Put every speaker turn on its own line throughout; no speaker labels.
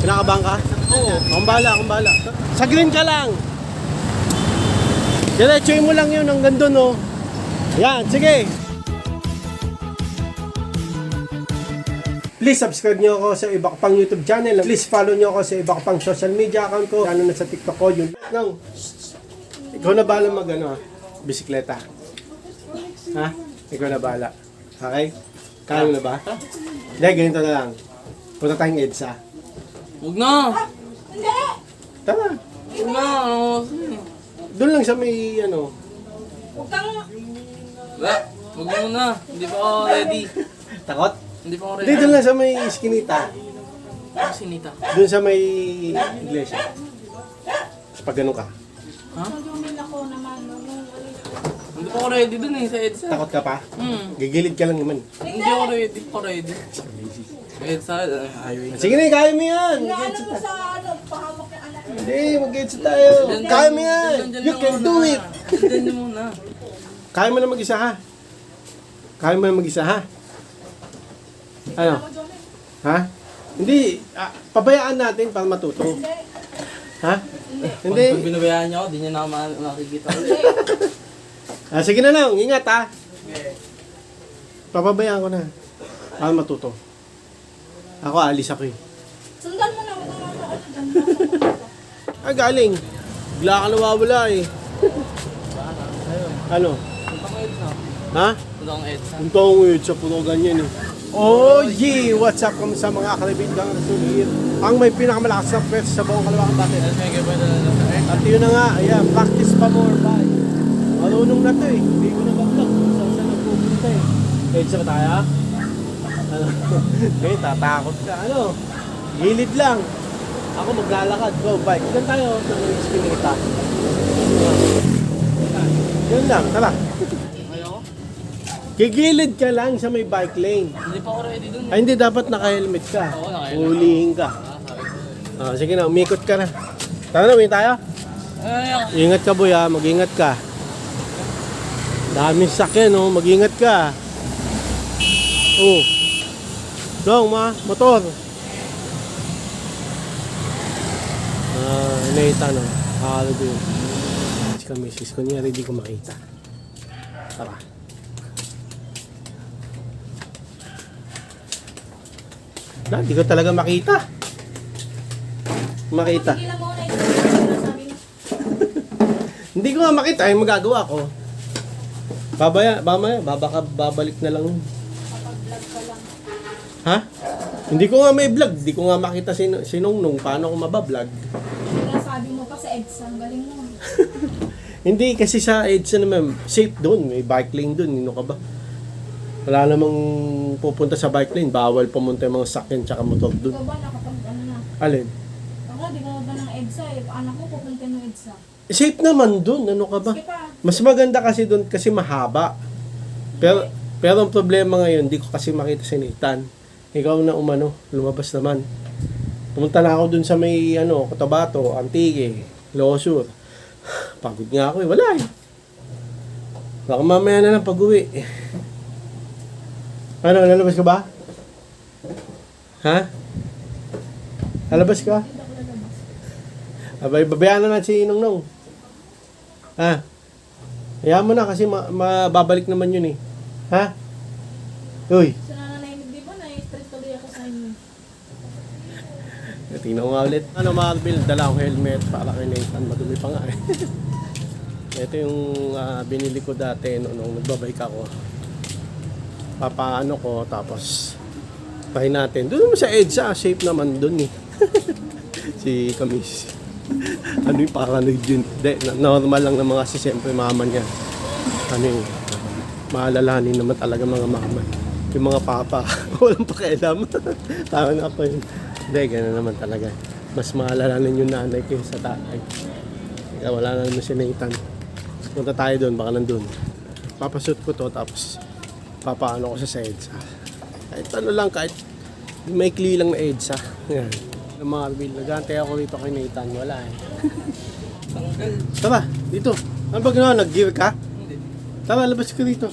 Kinakabahan ka?
Oo.
Akong bahala. Sa green ka lang. Diretsuin mo lang yun hanggang doon, oh. Yan, sige. Please subscribe nyo ako sa iba ko pang YouTube channel. Please follow nyo ako sa iba ko pang social media account ko. Lalo na sa TikTok ko. Yun. Nang, ikaw na bahala mag bisikleta. Ha? Ikaw na bahala. Okay? Kaya mo na ba? Hindi, ganito na lang. Punta tayong EDSA.
Huwag na.
Tara.
Huwag na.
Doon lang sa may
Huwag kang...
Wala. Huwag mo na. Hindi pa ako ready.
Takot?
Hindi pa ako ready.
Hindi, doon lang sa may iskinita.
Ako sinita.
Doon sa may iglesia. Tapos pag ganun ka.
Ha?
Magumil ako naman.
Hindi pa ako ready dun sa EDSA.
Takot ka pa? Gigilid ka lang naman.
Hindi ako ready. Ako ready. EDSA, highway.
Sige na, kaya mo yan.
Inaano mo sa pahamak yung anak mo.
Hindi, mag-EDSA tayo. Kaya mo yan. You can do it.
Diyan niyo muna.
Kaya mo na mag-isa ha? Kaya mo na mag-isa ha? Ano? Ha? Hindi. Pabayaan natin para matuto. Ha? Hindi.
Pag binabayaan niyo ako, di niyo na ako makikita ulit.
Sige na lang. Ingat ha. Papabayaan ko na. Para matuto. Ako, alis ako eh.
Sundan mo na. Huwag kang dyan.
Galing. Bigla ka nawawala eh. Ano?
Punta ko EDSA.
Ha?
Punta ko EDSA.
Punta ko ngayon sa puno ganyan eh. Oh yeah! What's up kami sa mga kaibigan ng Sulir? Ang may pinakamalakas na pwede sa buong Kalawakan Bakit? At yun na nga, ayan, practice pa more ba? Marunong na to eh. Hindi ko na bablog kung saan nagpupunta eh. Edsa ba tayo? Ano? Okay, tatakot ka. Ano? Gilid lang. Ako maglalakad. Go, bike. Ilan tayo sa mga iskinita? Yun lang, tara.
Ayoko.
Gigilid ka lang sa may bike lane.
Hindi pa ako ready dun.
Ay, hindi, dapat naka-helmet ka.
Oo, naka-helmet.
Hulihin ka.
Sabi ko.
Sige na, umikot ka na. Tara na, uwi tayo.
Ayoko.
Ingat ka, boy, ha. Mag-ingat ka. Daming sakyan, oh. Mag-ingat ka. Oh. Dong, motor. Inaita, no. Halo ko yun. Si kamisis ko niya, ready ko makita. Tara. Di ko talaga makita. Makita.
Tigilan mo na yung sabi mo.
Hindi ko nga makita. Ay, magagawa ko. Babalik na lang.
Kapag-vlog ka lang.
Ha? Hindi ko nga may vlog. Hindi ko nga makita si Nongnong. Paano ko mabablog?
Sinasabi mo pa sa EDSA. Ang galing mo.
Hindi, kasi sa EDSA naman, safe doon. May bike lane doon. Nino ka ba? Wala namang pupunta sa bike lane. Bawal pumunta yung mga sakyan tsaka motor doon.
Ikaw ba nakapag ano na?
Alin?
Ako, di ka ba ng EDSA eh. Anak ko pupunta ng EDSA.
Safe naman doon. Ano ka ba?
Sige pa.
Mas maganda kasi doon kasi mahaba. Pero ang problema ngayon, di ko kasi makita si Nathan. Ikaw na lumabas naman. Pumunta na ako doon sa may Cotabato, Antique, Losur. Pagod nga ako eh. Wala eh. Baka mamaya na lang pag-uwi. Ano, lalabas ka ba? Ha? Lalabas ka? Abay, babayaan na si Nongnong. Ha? Hayaan mo na kasi mababalik naman yun eh. Ha? Uy.
Sa nananayimig, di ba? Na-stress tuloy ako sa inyo.
Tingnan ko nga ulit. Marbil, dala akong helmet para kay Nathan. Madumi pa nga eh. Ito yung binili ko dati nung nagbabike ako. Papaano ko, tapos pahin natin. Doon naman sa EDSA, safe naman doon eh. Si Kamis. Ano yung paranoid yun? Normal lang ng mga siyempre mama niya. Ano yung maalalahanin naman talaga mga mama. Yung mga papa, walang pakialam. Tama na ako yun. Hindi, gano'n naman talaga. Mas maalalahanin yung nanay ko sa tatay. Kaya wala na naman si Nathan. Punta tayo doon, baka nandun. Papashoot ko to, tapos papaano ko sa EDSA. Kahit ano lang, kahit maikli lang na EDSA. Yan. Marbil, nag-aantay ako rito kay Nathan. Wala eh. Tara, dito. Ano ba ginawa? Nag-gear ka?
Hindi.
Tara, labas ka dito.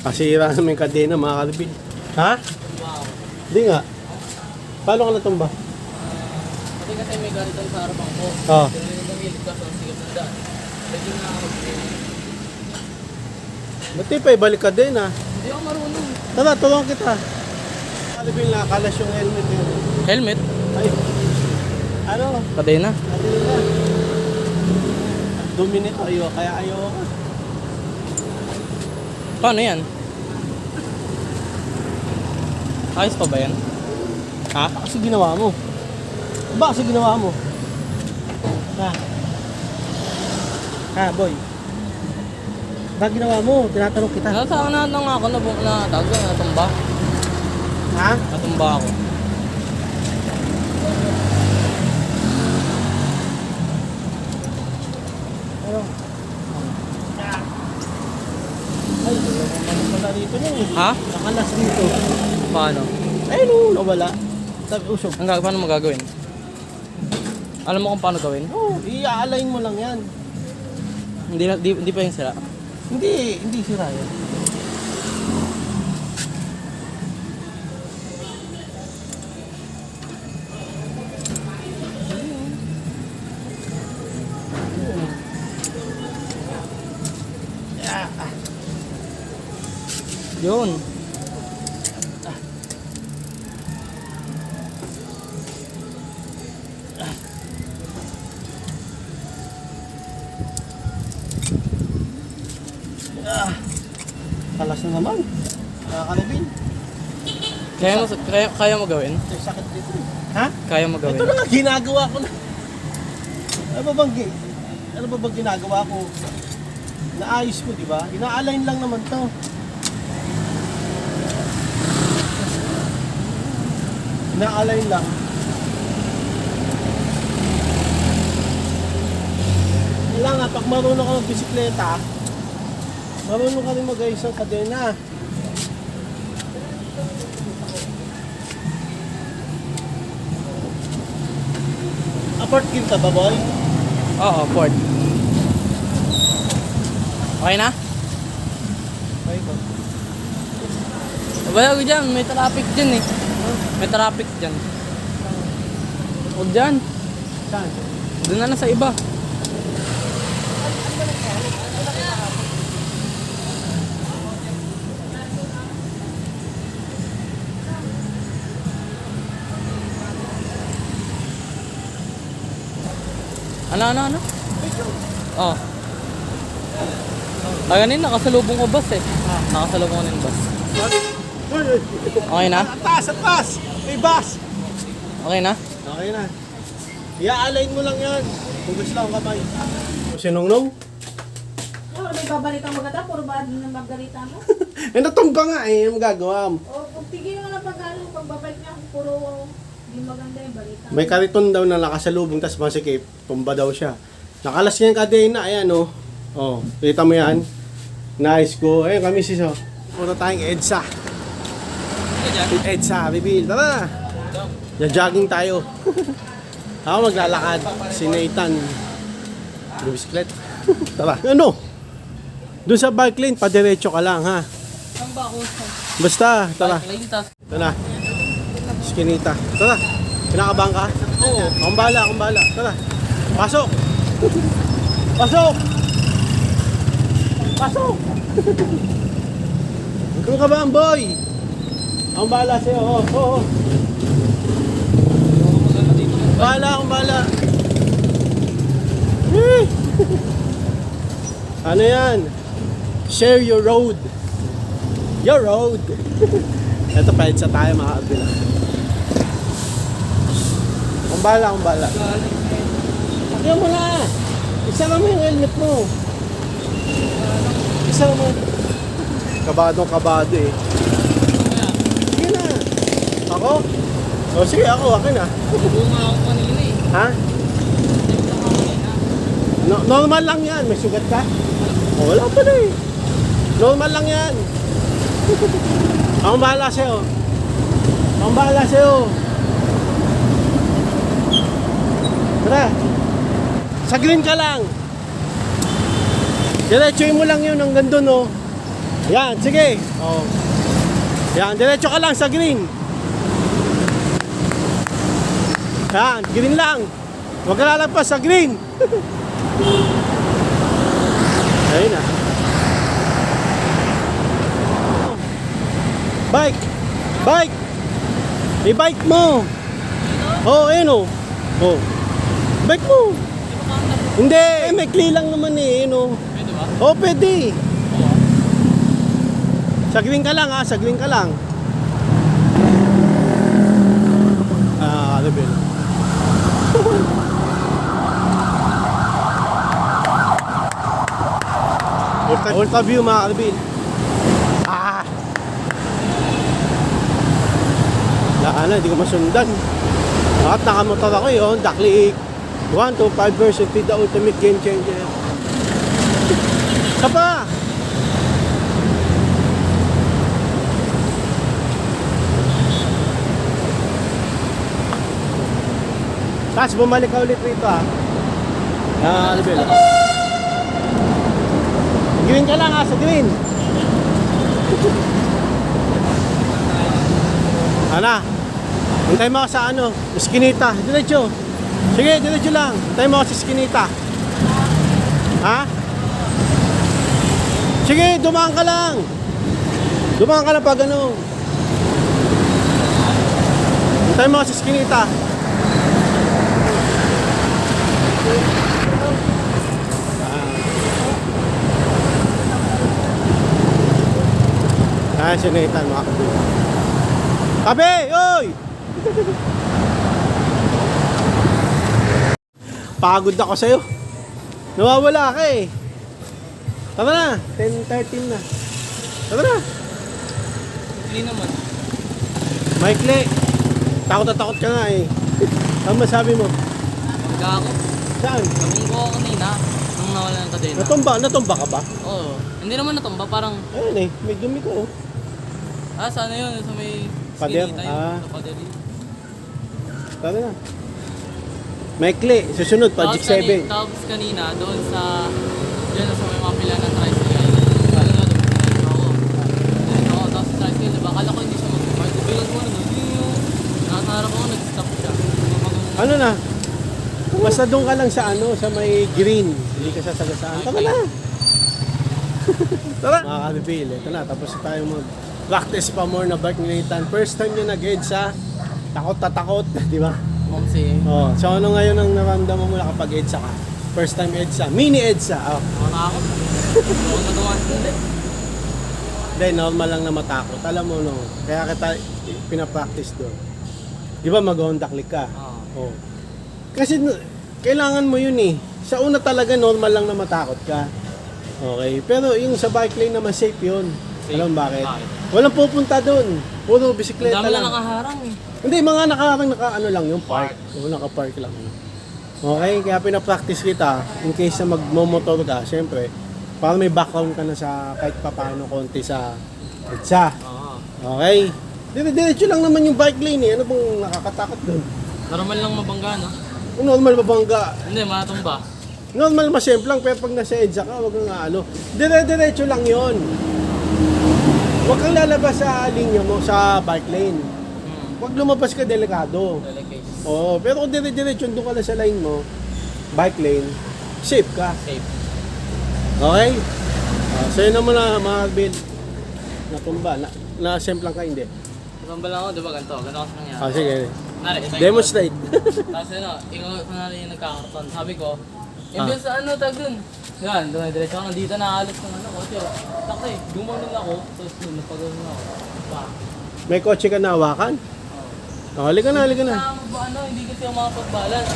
Kasira naman yung kadena, mga Marbil. Ha?
Wow.
Hindi nga. Paano ka natumba?
kasi may ganito sa harapan ko.
Oh.
Pero yung gumilid ka sa sigat na daan. Pwede na ako mag-train.
Buti pa, ibalik ka din ah.
Hindi ako marunong.
Tara, tulungan kita. Alvin, nakalas yung helmet yun.
Helmet?
Ay, ano?
Kadena.
Ano na? Dumi nito, kaya ayaw ka.
Paano yan? Ayos pa ba yan? Ha?
Kasi ginawa mo. Ba kasi ginawa mo? Ha? Ha, boy? Ba ginawa mo? Tinatanong kita.
Nasa na lang ako na tawag ko, natumba.
Ha?
Natumba ako.
Ano? Ay, wala pala dito na eh.
Ha?
Nakalas dito.
Paano?
Ay, no, nawala. Sabi, usok.
Paano mo gagawin? Alam mo kung paano gawin?
Oo, i-align mo lang yan.
Hindi pa yung sira.
Hindi sira yan.
Yun.
Kalas na naman. Nakakalabin.
Kaya mo gawin?
May sakit dito eh. Ha?
Kaya mo gawin?
Ito na nga, ginagawa ko na. Ano ba bang ginagawa ko? Naayos ko, di ba? Ina-align lang naman to. Ina-align lang. Kailangan nga, pag marunong ka mag-bisikleta, marunong ka rin mag-ayos ng kadena. Apart gear ka ba, boy?
Oo, Ford. Okay na?
Okay ko.
Wala ko dyan, may traffic dyan eh. May traffic dyan. Huwag dyan.
Saan?
Doon na sa iba. Ano? Oh. Ganin, nakasalubong ko bus eh. Nakasalubong ko ng bus. Okay na?
At taas! May bus!
Okay na?
Okay na. I-align mo lang yan. Kung gusto lang kamay. Sinungnong?
Oh, may babalitang maganda, puro ba na maggalita mo?
Eh, natumba nga eh. Ang gagawa mo.
O, kung tigil mo na pagbabalik niya, kung puro di maganda yung balita.
May kariton daw na nakasalubong, tapos masikip. Tumba daw siya. Nakalas niya yung kadena. Ayan oh. Oh, kita mo yan. Nice ko. Ayun kami sis oh. Punta tayong EDSA. EDSA, reveal. Tara! Jogging tayo. Ako maglalakad. Si Nathan. Bisiklet. Tara. Ano? Doon sa bike lane, padiretso ka lang ha.
Saan ba ako?
Basta, tara.
Lintas.
Ito na. Skinita. Tara. Kinakabahan ka?
Oo.
Akong bahala. Tara. Pasok! Pasok! Huwag kang kabahan, boy! Akong bahala sa'yo. Oo. Bahala. Eh! Ano yan? Share your road. Your road. Ito pa, sa tayo mga kabila. Akong bahala. Pakyan mo na! Isa mo yung helmet mo. Isa mo. Kabado eh. Sige na. Ako? O sige, akin na.
Bunga ako kanina eh.
Ha? Normal lang yan. May sugat ka? O, wala pa na eh. Normal lang yan. Akong bahala sa'yo. Tara. Sa green ka lang. Diretsuin mo lang yun hanggang doon, oh. Yan, sige. Oh. Yan, diretso ka lang sa green. Yan, green lang. Huwag ka lalagpas sa green. Ayun na. Bike! Bike! I-bike mo! Oh, ayun oh. Oh. Bike mo! Hindi, may clay lang naman eh, ayun oh.
Pwede ba?
Oh, pwede. Sa green ka lang ha, sa green ka lang. Ano ba yun? Ultra view mga Alvin. Ano, hindi ko masundan. At nakamotor ako eh, oh, Honda Click 125 version with the ultimate game changer. Isa pa! Tapos bumalik ka ulit rito ha. Alvin. Green ka lang ha, sa green. Ana, hintay mo ako sa ano, Eskinita, diretso. Sige, diretso lang. Hintay mo ako sa Eskinita. Ha? Sige, dumaan ka lang. Dumaan ka lang pag ano. Hintay mo ako sa Eskinita. Sinitan mga kabila. Tabi! Oy! Pagod ako sa'yo. Nawawala ka eh. Tama na. 10:13 na. Tama na.
Hindi naman.
Maikli. Takot na takot ka nga eh. Ano masabi mo?
Magka ako.
Saan?
Kaming ko ako kanina. Nung nawala ng kadena.
Natumba ka ba?
Oo. Hindi naman natumba. Parang,
Ayun eh, may dumi ko oh.
sana yun? Sa may
Pader?
skinita
Ah.
yun. Sa pader yun.
Tama na. Maikli. Susunod pa, Jig 7.
Tapos kanina, doon sa, dyan sa may mga pila ng tricycle. Kala nga, dumating ako. Oo, tapos sa tricycle, diba? Kala ko hindi siya mag-park. Bilang ko, hindi yung, nasa harap ako, nag-stop siya.
Ano na? Basta doon ka lang sa ano, sa may green. Hindi ka sasagasaan. Tama na. Tara. Mga kabibili, ito na. Tapos tayo mag-practice pa more na bike ni Nathan. First time niya nag-EDSA. Takot na takot, di ba?
Mamsi.
Oh, so ano ngayon ang naramdaman mo nakapag EDSA ka? First time EDSA. Mini EDSA. Oh.
Matakot. Oo, nagawa.
Hindi, normal lang na matakot. Alam mo, no? Kaya kita pinapractice doon. Di ba mag-Honda Click ka?
Oo.
Oh. Kasi kailangan mo yun eh. Sa una talaga normal lang na matakot ka. Okay, pero yung sa bike lane naman safe yun.
Safe.
Alam mo bakit?
Bakit?
Walang pupunta doon. Puro
Ang
bisikleta
dami na
lang.
nakaharang eh.
Hindi, mga naka-ano lang yung park. Oo, naka-park lang. Okay, kaya pinapractice kita in case na magmomotor ka, syempre, para may background ka na sa kahit papaano konti sa EDSA.
Oo.
Okay? Diretso lang naman yung bike lane eh. Ano bang nakakatakot doon?
Normal lang mabangga, no?
Kung normal mabangga,
Hindi, matumba.
normal masimple lang, pero pag nasa EDSA ka, wag kang ano. Diretso lang yon. Huwag kang lalabas sa linya mo, sa bike lane. Huwag lumabas ka, delikado.
Delicate.
Oo, pero kung diretso doon ka lang sa line mo, bike lane, safe ka.
Safe.
Okay? So yun naman na mga Bill. Natumba, na-simple lang ka, hindi.
Tumba lang ako, di ba? Ganito kasi nangyari.
Sige.
Nari, ito yung-
Demonstrate.
Tapos ano, ikaw kunwari yung nagkakarton. Sabi ko, imbes sa ano, tag dun. Yan, doon, diretso ako. Nandito naalis ng ano, kotse. Takta eh, gumanon ako. Tapos yun, napagano ako. Pa.
May kotse ka na hawakan? Oh, halika na.
Ano, hindi kasi ako makapag-balance.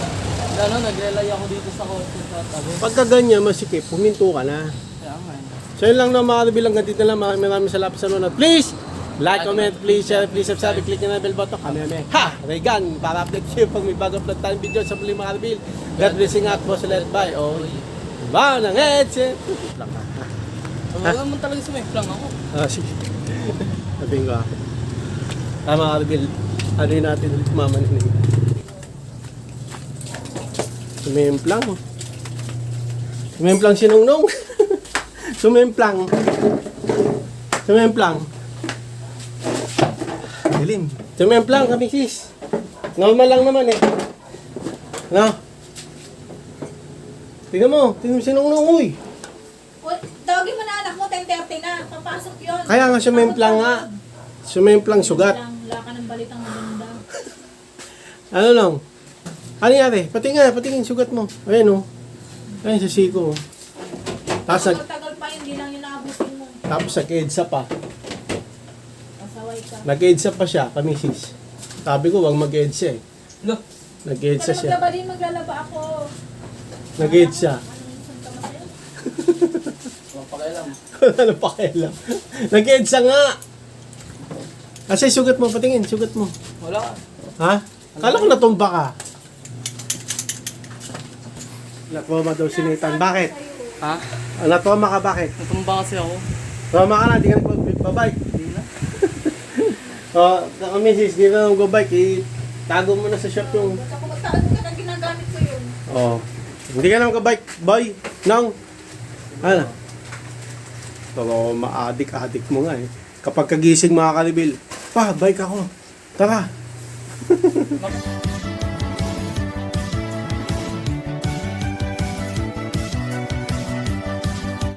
Ano, nagrelay ako dito sa kotse sa tabi.
Pagka ganyan, masikip, puminto ka na.
Kaya nga eh.
So yun lang na mga bilang ganito na lang. Maraming salamat sa nunod. Please! Like, comment, please share, please subscribe, click nyo na bell button. Kami. Ha! Regan! Para update kayo pag may bago upload tayong video sa muli mga kabil. God blessing at po led by. Oh, ba ng headset. Lang ka.
Wala naman talaga sa may flang ako.
Sige. Sabihin ko mga kabil. Ano yun natin ulit mamanin. Sumemplang. Sumemplang sinungnong. Sumemplang. Dilim. Sumemplang kami sis. Normal lang naman eh. Ano? Tingnan mo si Nongnong, uy.
O, tawagin mo na anak mo, 10:30 na. Papasok yun.
Kaya nga sumemplang nga. Sumemplang sugat.
Wala ka ng balitang maganda.
Ano lang? Ano yari? Patingin sugat mo. Ayun, oh. Ayun sa siko, oh.
Tagal pa, hindi lang yun naabutin mo.
Tapos nag-EDSA pa.
Pasaway ka.
Nag-EDSA pa siya, kamisis. Sabi ko, wag mag-EDSA eh.
Look,
Nag-EDSA
Kaya
siya.
maglaba din, maglalaba ako.
Nag-EDSA.
Anong isang kamatay?
walang pakialam.
Wala na pakialam. Nag-EDSA nga. Kasi sugat mo, patingin, sugat mo.
Wala ka.
Ha? Kala ko natumba ka. Natoma daw si Nathan. Bakit?
Ha?
Natoma ka bakit?
Natumba kasi ako.
Tama ka na, di ka nagbabike.
Hindi na.
Misis, di na nagbabike. Tago mo na sa shop yung...
Basta kung magtaan ka na ginagamit ko yun.
Oh. Hindi ka na magbabike, boy. Nang. Ano? So, ma-addict mo nga eh. Kapag kagising mga kalibil, pa, bike ako. Tara.